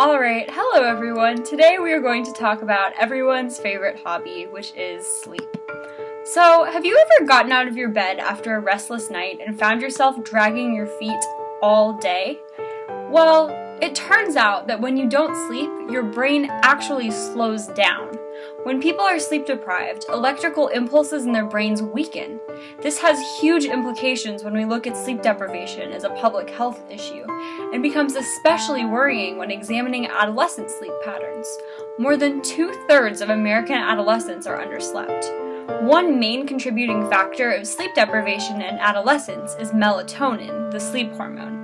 Alright, hello everyone! Today we are going to talk about everyone's favorite hobby, which is sleep. So, have you ever gotten out of your bed after a restless night and found yourself dragging your feet all day? Well, it turns out that when you don't sleep, your brain actually slows down. When people are sleep deprived, electrical impulses in their brains weaken. This has huge implications when we look at sleep deprivation as a public health issue, and becomes especially worrying when examining adolescent sleep patterns. More than 2/3 of American adolescents are underslept. One main contributing factor of sleep deprivation in adolescence is melatonin, the sleep hormone.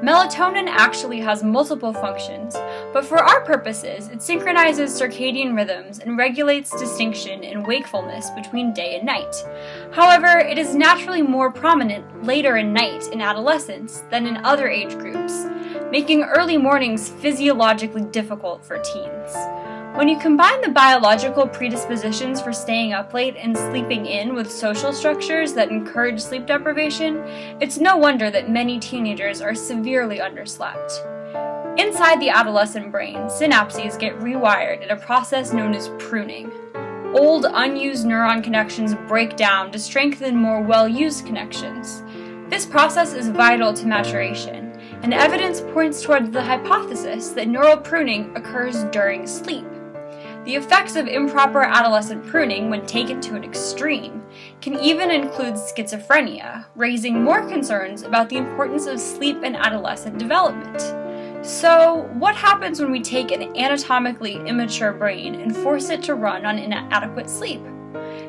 Melatonin actually has multiple functions, but for our purposes, it synchronizes circadian rhythms and regulates distinction in wakefulness between day and night. However, it is naturally more prominent later in night in adolescence than in other age groups, making early mornings physiologically difficult for teens. When you combine the biological predispositions for staying up late and sleeping in with social structures that encourage sleep deprivation, it's no wonder that many teenagers are severely underslept. Inside the adolescent brain, synapses get rewired in a process known as pruning. Old, unused neuron connections break down to strengthen more well-used connections. This process is vital to maturation, and evidence points towards the hypothesis that neural pruning occurs during sleep. The effects of improper adolescent pruning, when taken to an extreme, can even include schizophrenia, raising more concerns about the importance of sleep in adolescent development. So, what happens when we take an anatomically immature brain and force it to run on inadequate sleep?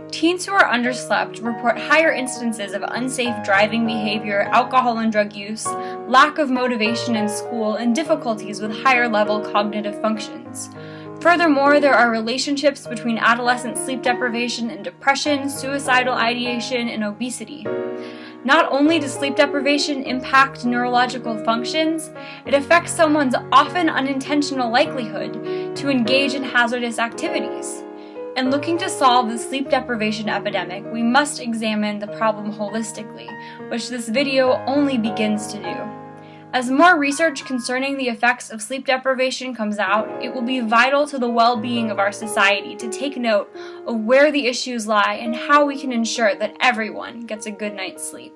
Teens who are underslept report higher instances of unsafe driving behavior, alcohol and drug use, lack of motivation in school, and difficulties with higher-level cognitive functions. Furthermore, there are relationships between adolescent sleep deprivation and depression, suicidal ideation, and obesity. Not only does sleep deprivation impact neurological functions, it affects someone's often unintentional likelihood to engage in hazardous activities. In looking to solve the sleep deprivation epidemic, we must examine the problem holistically, which this video only begins to do. As more research concerning the effects of sleep deprivation comes out, it will be vital to the well-being of our society to take note of where the issues lie and how we can ensure that everyone gets a good night's sleep.